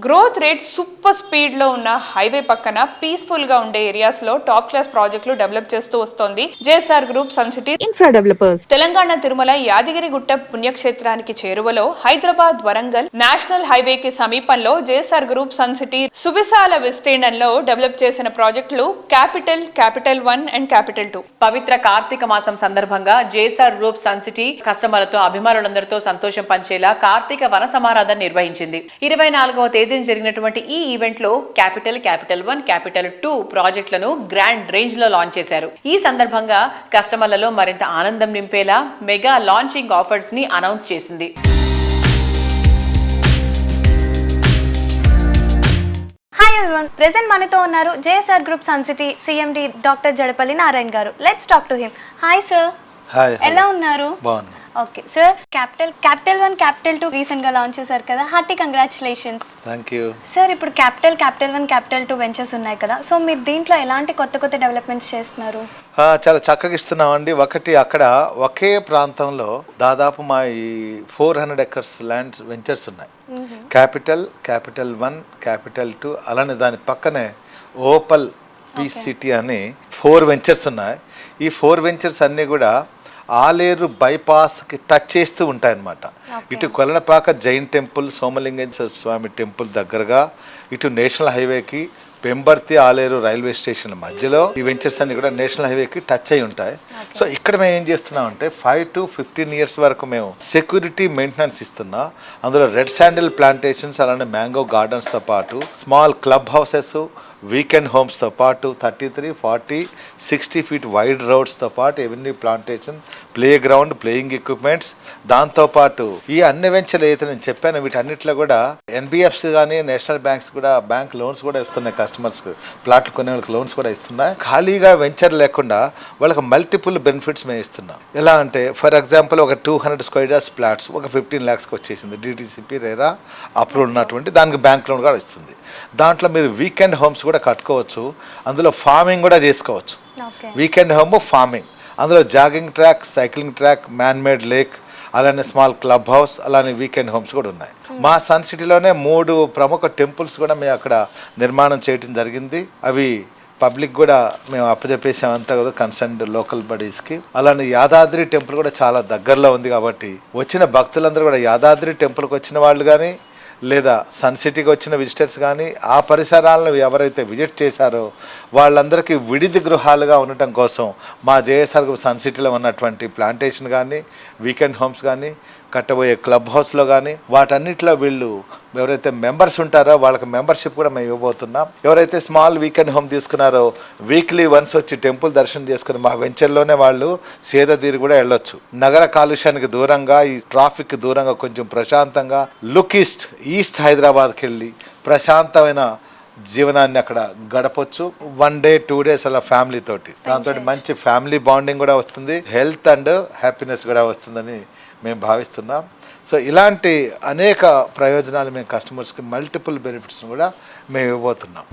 Growth rate super speed లో ఉన్న highway పక్కన పీస్ఫుల్ గా ఉండే ఏరియాస్ లో టాప్ క్లాస్ ప్రాజెక్టులు డెవలప్ చేస్తూ వస్తోంది JSR group sun city infra developers. Telangana Tirumala Yadagirigutta పుణ్యక్షేత్రానికి చేరువలో హైదరాబాద్ వరంగల్ నేషనల్ హైవే కి సమీపంలో జేఎస్ఆర్ గ్రూప్ సన్ సిటీ సువిశాల విస్తీర్ణంలో డెవలప్ చేసిన ప్రాజెక్టులు క్యాపిటల్ 1 అండ్ క్యాపిటల్ 2. పవిత్ర కార్తీక మాసం సందర్భంగా జేఎస్ఆర్ గ్రూప్ సన్ సిటీ కస్టమర్లతో అభిమానులందరితో సంతోషం పంచేలా కార్తీక వన సమారాధన నిర్వహించింది. 24వ తేదీన జరిగినటువంటి ఈ ఈవెంట్ లో క్యాపిటల్ 1, క్యాపిటల్ 2 ప్రాజెక్టులను గ్రాండ్ రేంజ్ లో లాంచ్ చేశారు. ఈ సందర్భంగా కస్టమర్లలో మరింత ఆనందం నింపేలా మెగా లాంచింగ్ ఆఫర్స్ ని అనౌన్స్ చేసింది. హాయ్ ఎవ్రీవన్, ప్రెజెంట్ మనతో ఉన్నారు JSR group sun city CMD doctor Jadapalli Narayana garu. Let's talk to him. Hi sir. Hi. ఎలా ఉన్నారు? బాగున్నా. Okay sir, capital 1, capital 2 recent గా లాంచ్ చేశారు కదా, hearty congratulations. Thank you sir. ఇప్పుడు క్యాపిటల్ 1, క్యాపిటల్ 2 వెంచర్స్ ఉన్నాయి కదా, సో మీరు దీంట్లో ఎలాంటి కొత్త డెవలప్మెంట్స్ చేస్తున్నారు? చాలా చక్కగా ఇస్తున్నామండి. ఒకటి అక్కడ ఒకే ప్రాంతంలో దాదాపు మా ఈ 400 acres ల్యాండ్ వెంచర్స్ ఉన్నాయి. క్యాపిటల్ 1, క్యాపిటల్ 2, అలానే దాని పక్కనే ఓపల్ పీస్ సిటీ అని 4 వెంచర్స్ ఉన్నాయి. ఈ 4 వెంచర్స్ అన్నీ కూడా ఆలేరు బైపాస్కి టచ్ చేస్తూ ఉంటాయన్నమాట. ఇటు కొలనపాక జైన్ టెంపుల్, సోమలింగేశ్వర స్వామి టెంపుల్ దగ్గరగా, ఇటు నేషనల్ హైవేకి పెంబర్తి ఆలేరు రైల్వే స్టేషన్ మధ్యలో ఈ వెంచర్స్ అన్ని కూడా నేషనల్ హైవేకి టచ్ అయి ఉంటాయి. సో ఇక్కడ మేము ఏం చేస్తున్నాం అంటే 5 to 15 years వరకు మేము సెక్యూరిటీ మెయింటెనెన్స్ ఇస్తున్నాం. అందులో రెడ్ శాండిల్ ప్లాంటేషన్స్, అలానే మ్యాంగో గార్డెన్స్తో పాటు స్మాల్ క్లబ్ హౌసెస్, వీకెండ్ హోమ్స్తో పాటు 33, 40, 60 feet వైడ్ రోడ్స్తో పాటు avenue plantation, play ground, playing equipments, దాంతోపాటు ఈ అన్ని వెంచర్లు అయితే నేను చెప్పాను వీటన్నిటిలో కూడా ఎన్బిఎఫ్సి కానీ నేషనల్ బ్యాంక్స్ కూడా బ్యాంక్ లోన్స్ కూడా ఇస్తున్నాయి. కస్టమర్స్కి ప్లాట్లు కొనే వాళ్ళకి లోన్స్ కూడా ఇస్తున్నాయి. ఖాళీగా వెంచర్ లేకుండా వాళ్ళకి మల్టిపుల్ బెనిఫిట్స్ మేము ఇస్తున్నాం. ఎలా అంటే ఫర్ ఎగ్జాంపుల్ ఒక 200 square yards ఫ్లాట్స్ ఒక 15 lakhsకి వచ్చేసింది. డిటిసిపి రేరా అప్రూవల్ ఉన్నటువంటి దానికి బ్యాంక్ లోన్ కూడా ఇస్తుంది. దాంట్లో మీరు వీకెండ్ హోమ్స్ కూడా కట్టుకోవచ్చు. అందులో ఫార్మింగ్ కూడా చేసుకోవచ్చు. వీకెండ్ హోమ్ ఫార్మింగ్, అందులో jogging track, cycling track, man made lake, అలానే స్మాల్ క్లబ్ హౌస్, అలానే వీకెండ్ హోమ్స్ కూడా ఉన్నాయి. మా సన్ సిటీలోనే 3 ప్రముఖ టెంపుల్స్ కూడా మేము అక్కడ నిర్మాణం చేయడం జరిగింది. అవి పబ్లిక్ కూడా మేము అప్పచెప్పేసామంతా కూడా కన్సర్న్డ్ లోకల్ బాడీస్కి. అలానే యాదాద్రి టెంపుల్ కూడా చాలా దగ్గరలో ఉంది కాబట్టి వచ్చిన భక్తులందరూ కూడా యాదాద్రి టెంపుల్కి వచ్చిన వాళ్ళు కానీ లేదా సన్ సిటీకి వచ్చిన విజిటర్స్ కానీ ఆ పరిసరాలను ఎవరైతే విజిట్ చేశారో వాళ్ళందరికీ విడిది గృహాలుగా ఉండటం కోసం మా జేఎస్ఆర్ సన్ సిటీలో ఉన్నటువంటి ప్లాంటేషన్ కానీ, వీకెండ్ హోమ్స్ కానీ, కట్టబోయే క్లబ్ హౌస్లో కానీ వాటన్నిటిలో వీళ్ళు ఎవరైతే మెంబర్స్ ఉంటారో వాళ్ళకి మెంబర్షిప్ కూడా మేము ఇవ్వబోతున్నాం. ఎవరైతే స్మాల్ వీకెండ్ హోమ్ తీసుకున్నారో వీక్లీ వన్స్ వచ్చి టెంపుల్ దర్శనం చేసుకుని మా వెంచర్లోనే వాళ్ళు సేదతీరి కూడా వెళ్ళొచ్చు. నగర కాలుష్యానికి దూరంగా, ఈ ట్రాఫిక్ దూరంగా కొంచెం ప్రశాంతంగా లుక్ ఈస్ట్ హైదరాబాద్కి వెళ్ళి ప్రశాంతమైన జీవనాన్ని అక్కడ గడపొచ్చు. 1 day 2 days అలా ఫ్యామిలీ తోటి. దాంతో మంచి ఫ్యామిలీ బాండింగ్ కూడా వస్తుంది, హెల్త్ అండ్ హ్యాపీనెస్ కూడా వస్తుందని మేము భావిస్తున్నాం. సో ఇలాంటి అనేక ప్రయోజనాలు మేము కస్టమర్స్కి మల్టిపుల్ బెనిఫిట్స్ కూడా మేము ఇవ్వబోతున్నాం.